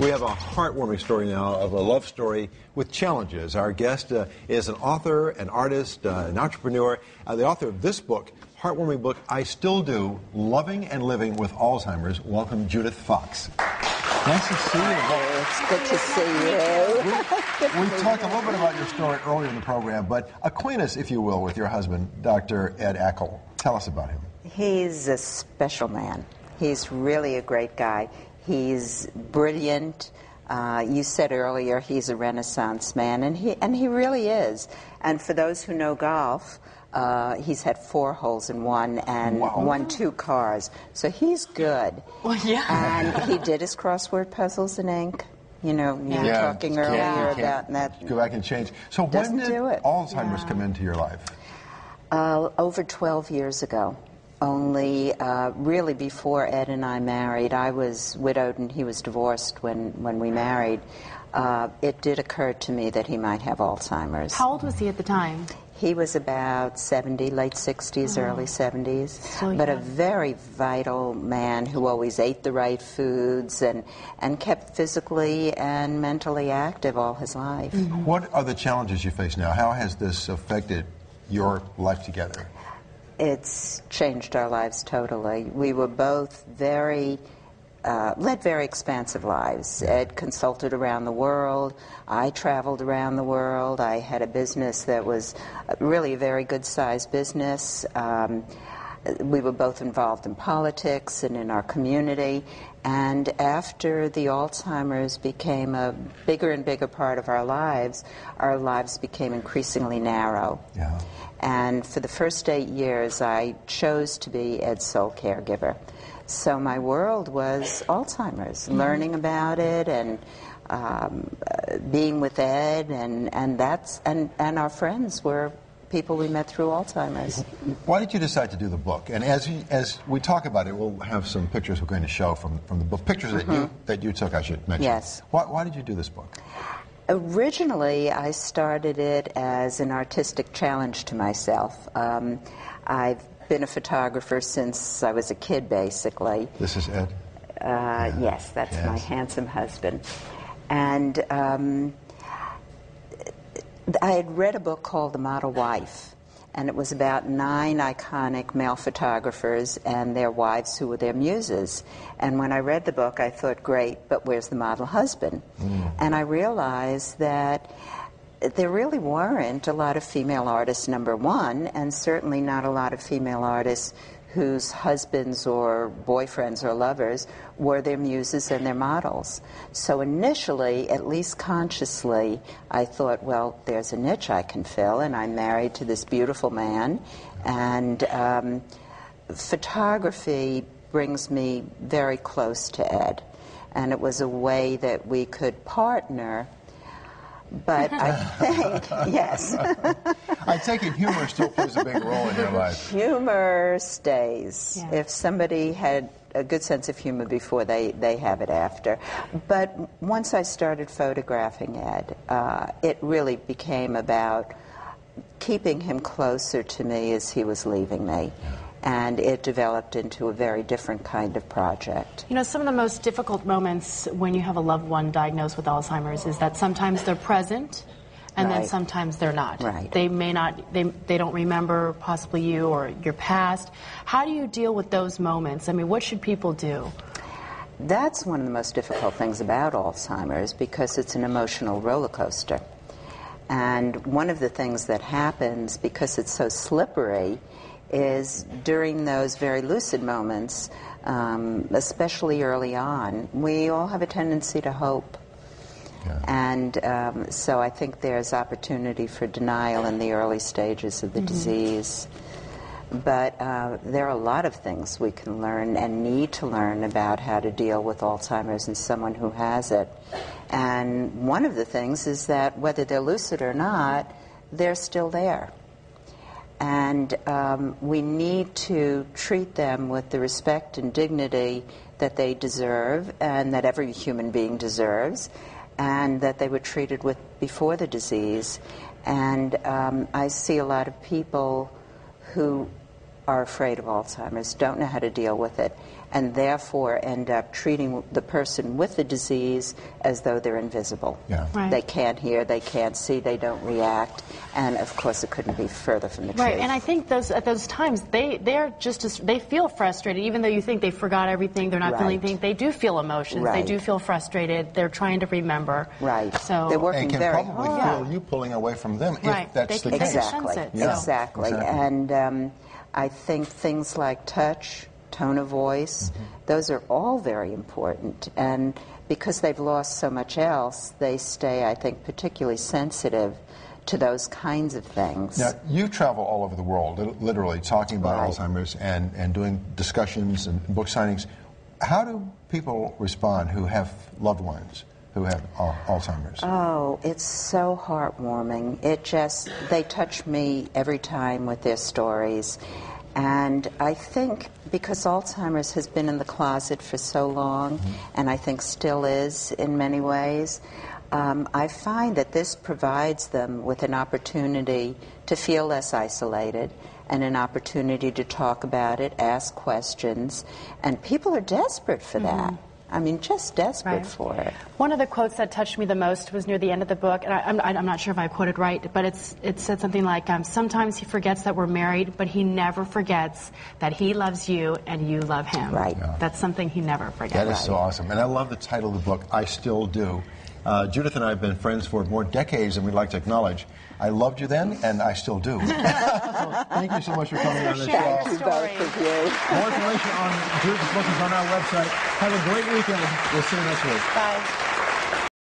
We have a heartwarming story now of a love story with challenges. Our guest is an author, an artist, an entrepreneur, the author of this book, heartwarming book, I Still Do, Loving and Living with Alzheimer's. Welcome, Judith Fox. Nice to see you. It's good to see you. We talked a little bit about your story earlier in the program, but acquaint us, if you will, with your husband, Dr. Ed Ackel. Tell us about him. He's a special man. He's really a great guy. He's brilliant. You said earlier he's a Renaissance man, and he really is. And for those who know golf, he's had 4 holes in one and won 2 cars. So he's good. Well, yeah. And he did his crossword puzzles in ink. You know, you were talking earlier about that. Go back and change. So when did Alzheimer's come into your life? Over 12 years ago. Only really before Ed and I married. I was widowed and he was divorced when we married. It did occur to me that he might have Alzheimer's. How old was he at the time? He was about 70, late 60s, early 70s, but a very vital man who always ate the right foods and kept physically and mentally active all his life. Mm-hmm. What are the challenges you face now? How has this affected your life together? It's changed our lives totally. We were both led very expansive lives. Ed consulted around the world. I traveled around the world. I had a business that was really a very good-sized business. We were both involved in politics and in our community. And after the Alzheimer's became a bigger and bigger part of our lives became increasingly narrow. Yeah. And for the first 8 years, I chose to be Ed's sole caregiver. So my world was Alzheimer's, learning about it and being with Ed, and our friends were people we met through Alzheimer's. Why did you decide to do the book? And as we talk about it, we'll have some pictures we're going to show from the book. Pictures that you took, I should mention. Yes. Why did you do this book? Originally, I started it as an artistic challenge to myself. I've been a photographer since I was a kid, basically. This is Ed? Yes, that's my handsome husband. And I had read a book called The Model Wife, and it was about 9 iconic male photographers and their wives who were their muses. And when I read the book, I thought, great, but where's the model husband? And I realized that there really weren't a lot of female artists, number one, and certainly not a lot of female artists whose husbands or boyfriends or lovers were their muses and their models. So initially, at least consciously, I thought, well, there's a niche I can fill, and I'm married to this beautiful man, and photography brings me very close to Ed, and it was a way that we could partner. But I think, yes. I take it humor still plays a big role in your life. Humor stays. Yeah. If somebody had a good sense of humor before, they have it after. But once I started photographing Ed, it really became about keeping him closer to me as he was leaving me. And it developed into a very different kind of project. You know, some of the most difficult moments when you have a loved one diagnosed with Alzheimer's is that sometimes they're present and then sometimes they're not. Right. They may not, they don't remember possibly you or your past. How do you deal with those moments? I mean, what should people do? That's one of the most difficult things about Alzheimer's, because it's an emotional roller coaster. And one of the things that happens, because it's so slippery, is during those very lucid moments, especially early on, we all have a tendency to hope. Yeah. And so I think there's opportunity for denial in the early stages of the disease. But there are a lot of things we can learn and need to learn about how to deal with Alzheimer's in someone who has it. And one of the things is that whether they're lucid or not, they're still there. And we need to treat them with the respect and dignity that they deserve and that every human being deserves, and that they were treated with before the disease. And I see a lot of people who are afraid of Alzheimer's, don't know how to deal with it, and therefore end up treating the person with the disease as though they're invisible. Yeah. Right. They can't hear, they can't see, they don't react, and of course it couldn't be further from the truth. Right, and I think at those times they feel frustrated, even though you think they forgot everything, they're not feeling anything. They do feel emotions. They do feel frustrated. They're trying to remember. Right. So they're working and can very probably hard. feel you pulling away from them if that's the case. Exactly. Sense it, so. Exactly. And I think things like touch, tone of voice, those are all very important. And because they've lost so much else, they stay, I think, particularly sensitive to those kinds of things. Now, you travel all over the world, literally, talking about Alzheimer's and doing discussions and book signings. How do people respond who have loved ones who have Alzheimer's? Oh, it's so heartwarming. They touch me every time with their stories. And I think because Alzheimer's has been in the closet for so long, and I think still is in many ways, I find that this provides them with an opportunity to feel less isolated and an opportunity to talk about it, ask questions, and people are desperate for that. I mean, just desperate for it. One of the quotes that touched me the most was near the end of the book, and I'm not sure if I quoted right, but it said something like, sometimes he forgets that we're married, but he never forgets that he loves you and you love him. Right. Yeah. That's something he never forgets. That is so awesome. And I love the title of the book, I Still Do. Judith and I have been friends for more decades than we'd like to acknowledge. I loved you then, and I still do. So thank you so much for coming on the show. Thank you, both of you. More information on Judith's book is on our website. Have a great weekend. We'll see you next week. Bye.